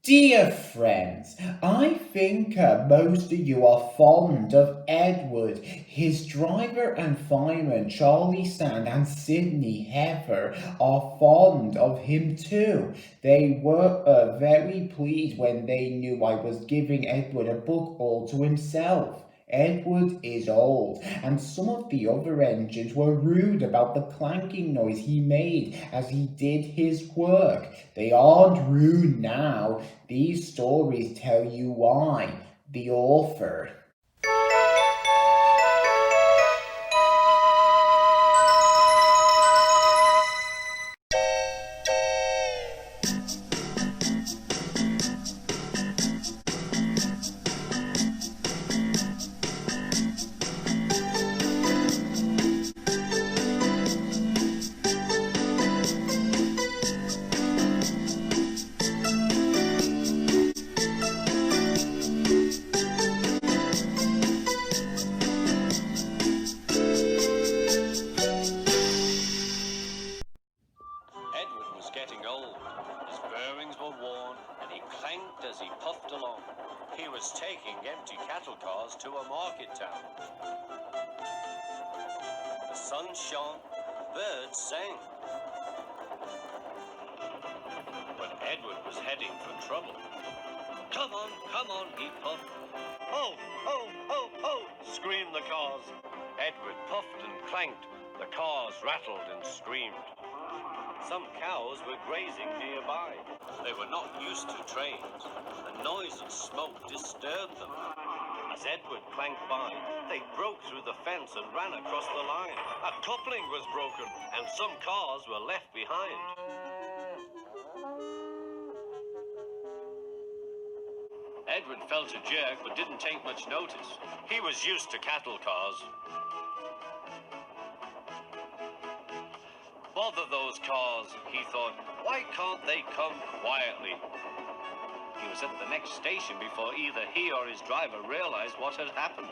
Dear friends, I think most of you are fond of Edward. His driver and fireman Charlie Sand and Sydney Heifer are fond of him too. They were very pleased when they knew I was giving Edward a book all to himself. Edward is old, and some of the other engines were rude about the clanking noise he made as he did his work. They aren't rude now. These stories tell you why. The author. Edward was getting old. His bearings were worn, and he clanked as he puffed along. He was taking empty cattle cars to a market town. The sun shone, birds sang. But Edward was heading for trouble. Come on, he puffed. Ho, ho, ho, ho, screamed the cars. Edward puffed and clanked. The cars rattled and screamed. Some cows were grazing nearby. They were not used to trains. The noise of smoke disturbed them. As Edward clanked by, they broke through the fence and ran across the line. A coupling was broken, and some cars were left behind. Edward felt a jerk but didn't take much notice. He was used to cattle cars. Bother those cars, he thought. Why can't they come quietly? He was at the next station before either he or his driver realized what had happened.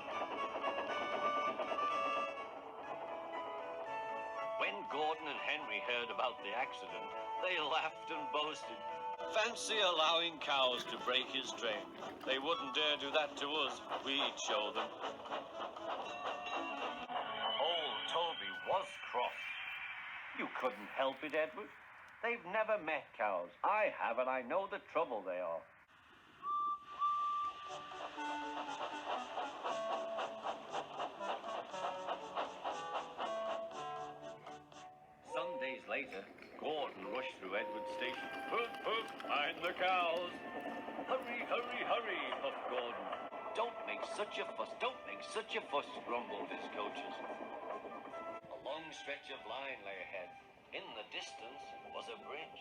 When Gordon and Henry heard about the accident, they laughed and boasted. Fancy allowing cows to break his train. They wouldn't dare do that to us. We'd show them. Old Toby was cross. You couldn't help it, Edward. They've never met cows. I have, and I know the trouble they are. Some days later, Gordon rushed through Edward's station. Hook, hook, mind the cows. Hurry, hurry, hurry, puffed Gordon. Don't make such a fuss, grumbled his coaches. A long stretch of line lay ahead. In the distance was a bridge.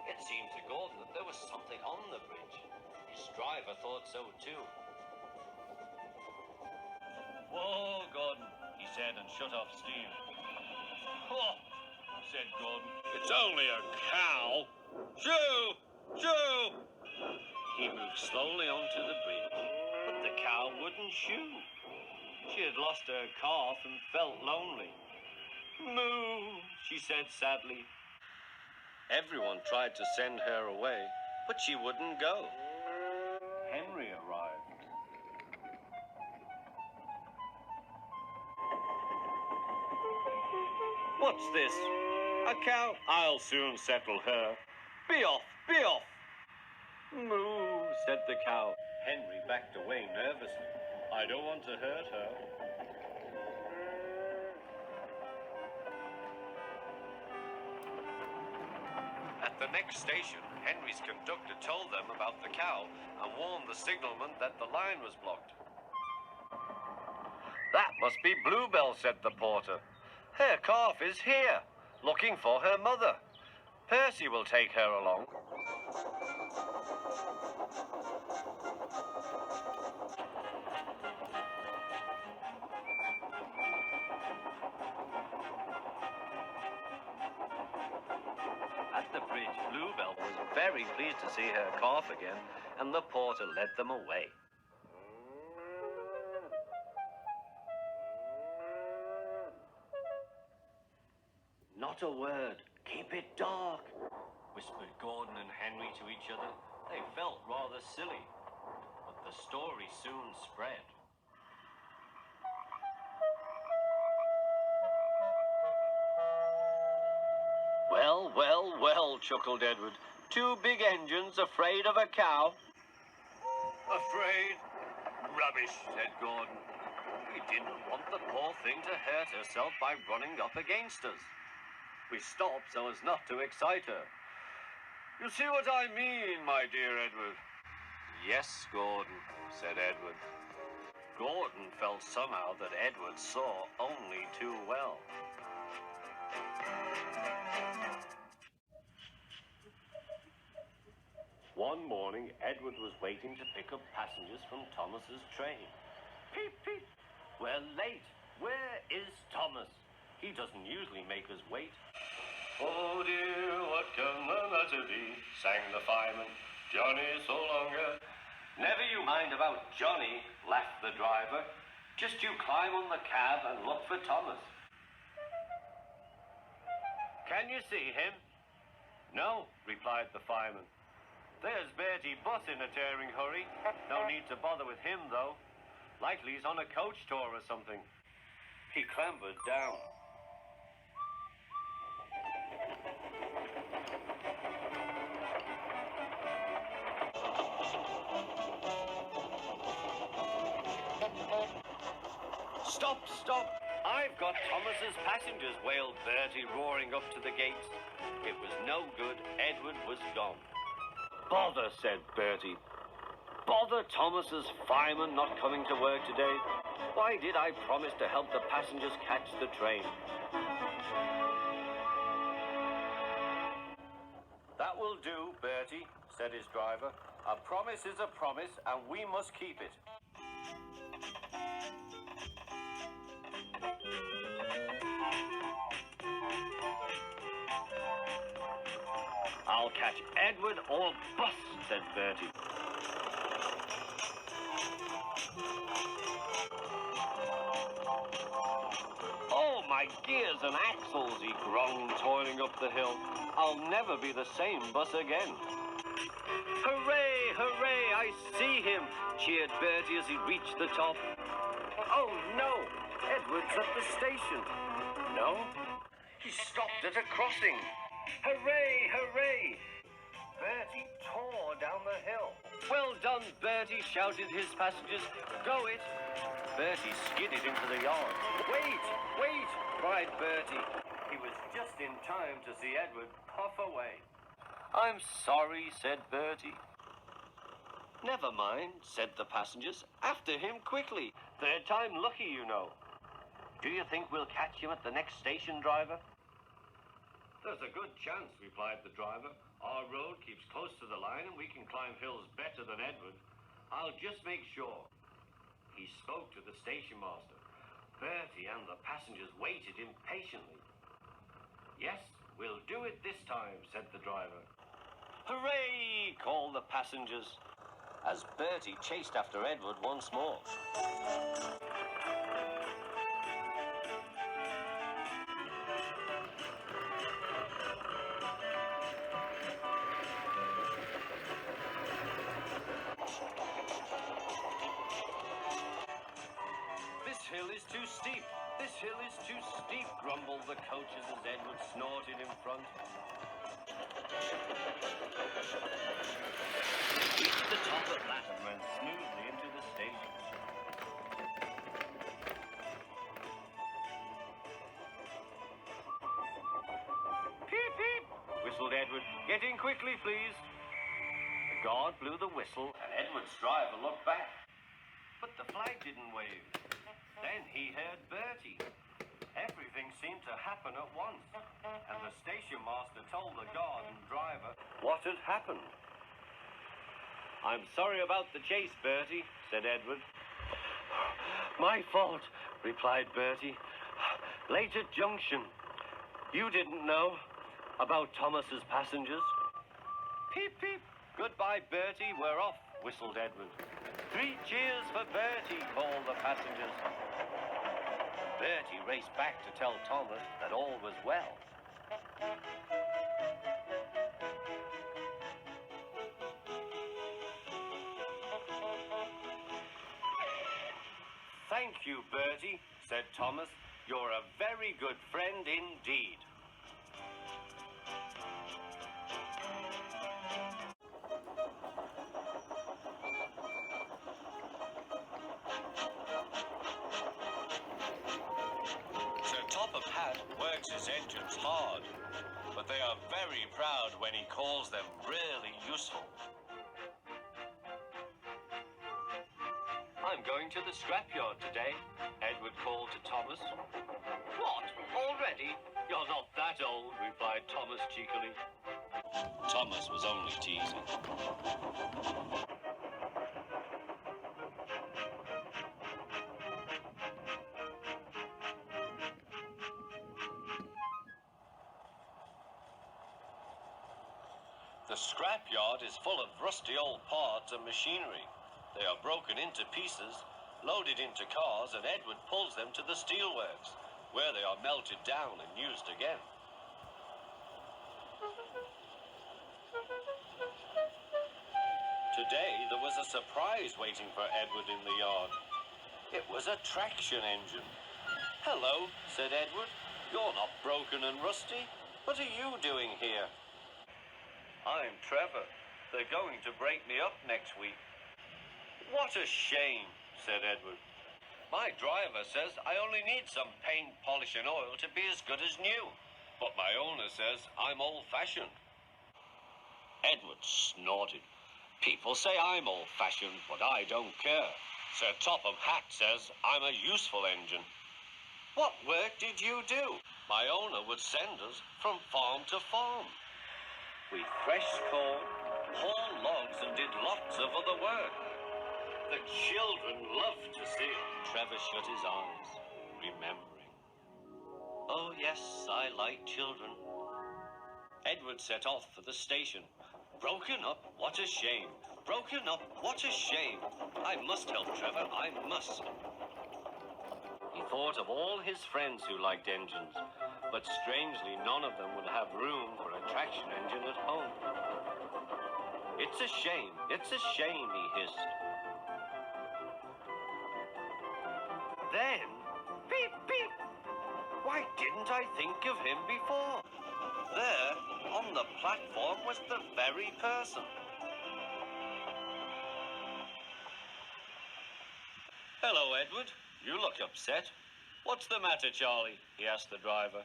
It seemed to Gordon that there was something on the bridge. His driver thought so too. Whoa, Gordon, he said and shut off steam. Oh, said Gordon, it's only a cow. Shoo! Shoo! He moved slowly onto the bridge, but the cow wouldn't shoo. She had lost her calf and felt lonely. Moo, she said sadly. Everyone tried to send her away, but she wouldn't go. Henry arrived. What's this? A cow? I'll soon settle her. Be off, be off. Moo, said the cow. Henry backed away nervously. I don't want to hurt her. At the next station, Henry's conductor told them about the cow and warned the signalman that the line was blocked. That must be Bluebell, said the porter. Her calf is here, looking for her mother. Percy will take her along. At the bridge, Bluebell was very pleased to see her calf again, and the porter led them away. Not a word. Keep it dark, whispered Gordon and Henry to each other. They felt rather silly, but the story soon spread. Well, well, well, chuckled Edward. Two big engines afraid of a cow? Afraid? Rubbish, said Gordon. We didn't want the poor thing to hurt herself by running up against us. We stopped so as not to excite her. You see what I mean, my dear Edward? Yes, Gordon, said Edward. Gordon felt somehow that Edward saw only too well. One morning, Edward was waiting to pick up passengers from Thomas's train. Peep, peep. We're late. Where is Thomas? He doesn't usually make us wait. Oh dear, what can the matter be? Sang the fireman. Johnny so longer. Never you mind about Johnny, laughed the driver. Just you climb on the cab and look for Thomas. Can you see him? No, replied the fireman. There's Bertie Butt in a tearing hurry. No need to bother with him, though. Likely he's on a coach tour or something. He clambered down. Stop, stop! I've got Thomas's passengers, wailed Bertie, roaring up to the gates. It was no good. Edward was gone. Bother, said Bertie. Bother Thomas's fireman not coming to work today. Why did I promise to help the passengers catch the train? That will do, Bertie, said his driver. A promise is a promise, and we must keep it. I'll catch Edward or bust, said Bertie. Oh, my gears and axles, he groaned, toiling up the hill. I'll never be the same bus again. Hooray, hooray, I see him, cheered Bertie as he reached the top. Oh, no, Edward's at the station. No, he stopped at a crossing. Hooray, hooray! Bertie tore down the hill. Well done, Bertie, shouted his passengers. Go it! Bertie skidded into the yard. Wait, wait, cried Bertie. He was just in time to see Edward puff away. I'm sorry, said Bertie. Never mind, said the passengers. After him quickly. Third time lucky, you know. Do you think we'll catch him at the next station, driver? There's a good chance, replied the driver. Our road keeps close to the line and we can climb hills better than Edward. I'll just make sure. He spoke to the station master. Bertie and the passengers waited impatiently. Yes, we'll do it this time, said the driver. Hooray, called the passengers, as Bertie chased after Edward once more. This hill is too steep. This hill is too steep, grumbled the coaches as Edward snorted in front. Reached the top at last and ran smoothly into the station. Peep, peep, whistled Edward. Get in quickly, please. The guard blew the whistle and Edward's driver looked back. But the flag didn't wave. Then he heard Bertie. Everything seemed to happen at once, and the station master told the guard and driver what had happened. I'm sorry about the chase, Bertie, said Edward. My fault, replied Bertie. Late at junction. You didn't know about Thomas's passengers? Peep, peep. Goodbye, Bertie, we're off, whistled Edward. 3 cheers for Bertie, called the passengers. Bertie raced back to tell Thomas that all was well. Thank you, Bertie, said Thomas. You're a very good friend indeed. Sir Top of Hat works his engines hard, but they are very proud when he calls them really useful. I'm going to the scrapyard today, Edward called to Thomas. What? Already? You're not that old, replied Thomas cheekily. Thomas was only teasing. The scrapyard is full of rusty old parts and machinery. They are broken into pieces, loaded into cars, and Edward pulls them to the steelworks, where they are melted down and used again. Today there was a surprise waiting for Edward in the yard. It was a traction engine. Hello, said Edward. You're not broken and rusty. What are you doing here? I'm Trevor. They're going to break me up next week. What a shame, said Edward. My driver says I only need some paint, polish and oil to be as good as new. But my owner says I'm old-fashioned. Edward snorted. People say I'm old-fashioned, but I don't care. Sir Top of Hat says I'm a useful engine. What work did you do? My owner would send us from farm to farm. We threshed corn, hauled logs and did lots of other work. The children loved to see it. Trevor shut his eyes, remembering. Oh yes, I like children. Edward set off for the station. Broken up, what a shame. Broken up, what a shame. I must help Trevor, I must. He thought of all his friends who liked engines, but strangely none of them would have room for a traction engine at home. It's a shame, he hissed. Then, beep, beep. Why didn't I think of him before? There, on the platform, was the very person. Hello, Edward. You look upset. What's the matter, Charlie? He asked the driver.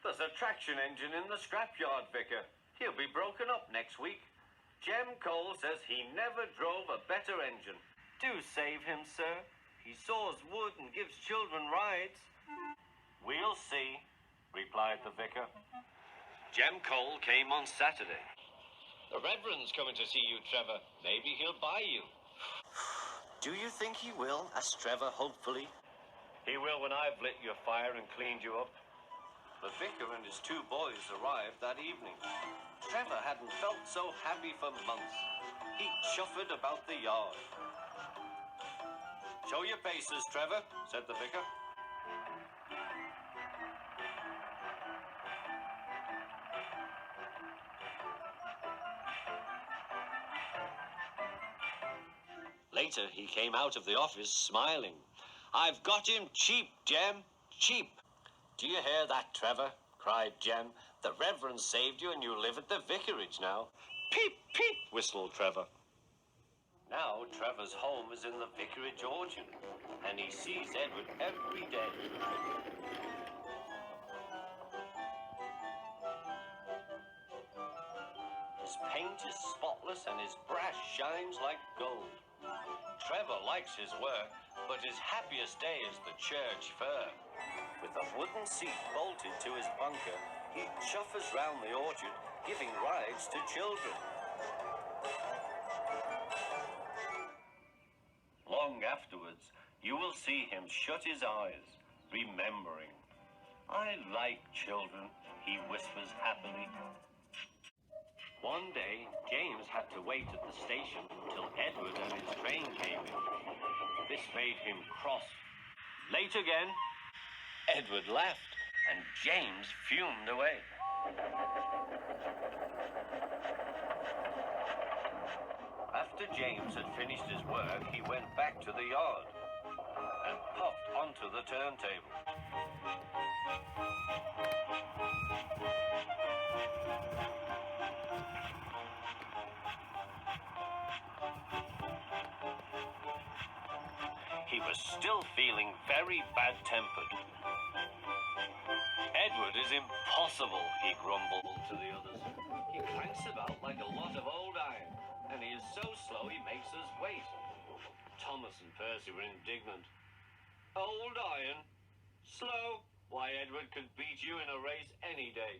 There's a traction engine in the scrapyard, Vicar. He'll be broken up next week. Jem Cole says he never drove a better engine. Do save him, sir. He saws wood and gives children rides. We'll see, replied the vicar. Jem Cole came on Saturday. The Reverend's coming to see you, Trevor. Maybe he'll buy you. Do you think he will? Asked Trevor hopefully. He will when I've lit your fire and cleaned you up. The vicar and his two boys arrived that evening. Trevor hadn't felt so happy for months. He chuffered about the yard. Show your paces, Trevor, said the vicar. Later, he came out of the office smiling. I've got him cheap, Jem, cheap. Do you hear that, Trevor? Cried Jem. The Reverend saved you and you live at the vicarage now. Peep, peep, whistled Trevor. Now Trevor's home is in the vicarage orchard, and he sees Edward every day. His paint is spotless and his brass shines like gold. Trevor likes his work, but his happiest day is the church fair. With a wooden seat bolted to his bunker, he chuffers round the orchard, giving rides to children. Long afterwards, you will see him shut his eyes, remembering. I like children, he whispers happily. One day, James had to wait at the station till Edward and his train came in. This made him cross. Late again? Edward laughed, and James fumed away. After James had finished his work, he went back to the yard. and puffed onto the turntable. He was still feeling very bad-tempered. Edward is impossible, he grumbled to the others. He clanks about like a lot of old iron, and he is so slow he makes us wait. Thomas and Percy were indignant. Old iron? Slow? Why, Edward could beat you in a race any day.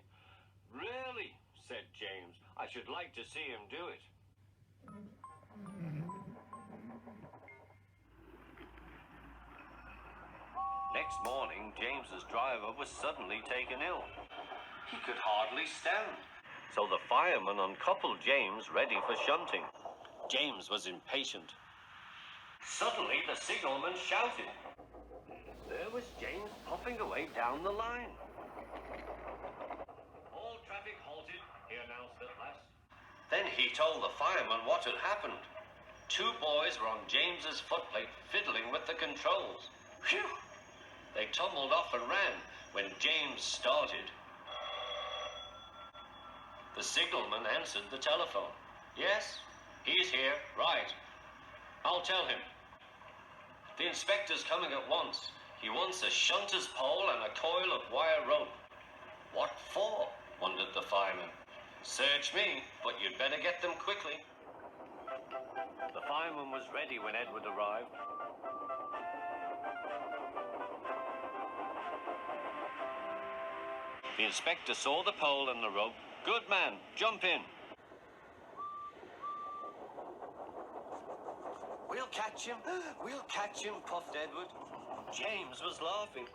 Really? Said James. I should like to see him do it. Next morning, James's driver was suddenly taken ill. He could hardly stand. So the fireman uncoupled James, ready for shunting. James was impatient. Suddenly, the signalman shouted. There was James puffing away down the line. All traffic halted, he announced at last. Then he told the fireman what had happened. 2 boys were on James's footplate fiddling with the controls. Phew! They tumbled off and ran when James started. The signalman answered the telephone. Yes, he's here, right. I'll tell him. The inspector's coming at once. He wants a shunter's pole and a coil of wire rope. What for? Wondered the fireman. Search me, but you'd better get them quickly. The fireman was ready when Edward arrived. The inspector saw the pole and the rope. Good man, jump in. We'll catch him, puffed Edward. James was laughing.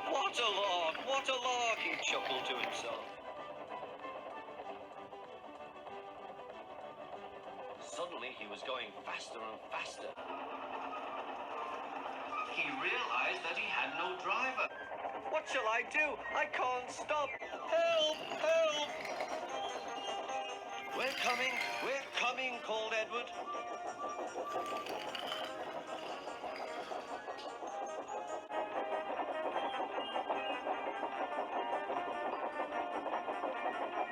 What a lark, he chuckled to himself. Suddenly, he was going faster and faster. He realized that he had no driver. What shall I do? I can't stop. Help! Help! We're coming, called Edward.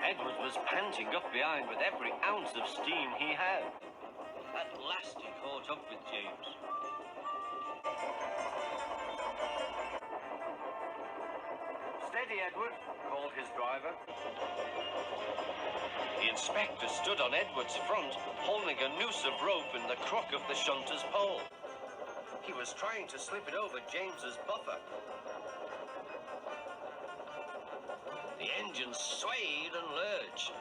Edward was panting up behind with every ounce of steam he had. At last he caught up with James. Steady, Edward, called his driver. The inspector stood on Edward's front, holding a noose of rope in the crook of the shunter's pole. He was trying to slip it over James's buffer. The engine swayed and lurched.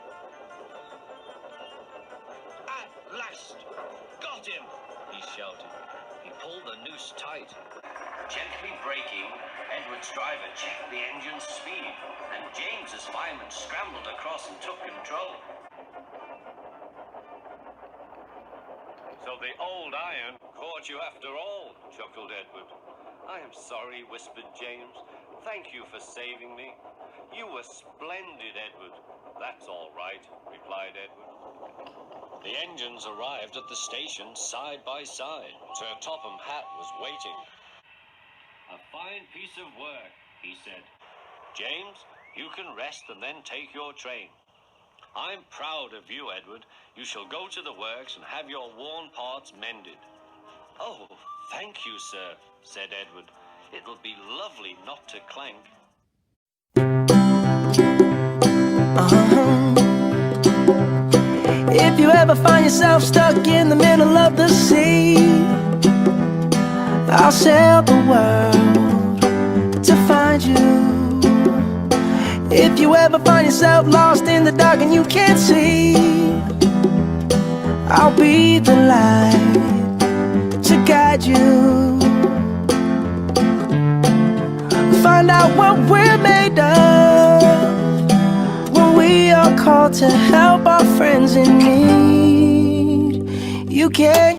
At last! Got him! He shouted. He pulled the noose tight. Gently braking, Edward's driver checked the engine's speed, and James's fireman scrambled across and took control. So the old iron caught you after all, chuckled Edward. I am sorry, whispered James. Thank you for saving me. You were splendid, Edward. That's all right, replied Edward. The engines arrived at the station side by side. Sir Topham Hatt was waiting. A fine piece of work, he said. James, you can rest and then take your train. I'm proud of you, Edward. You shall go to the works and have your worn parts mended. Oh, thank you, sir, said Edward. It'll be lovely not to clank. If you ever find yourself stuck in the middle of the sea, I'll sail the world to find you. If you ever find yourself lost in the dark and you can't see, I'll be the light to guide you. Find out what we're made of when we are called to help our friends in need. You can't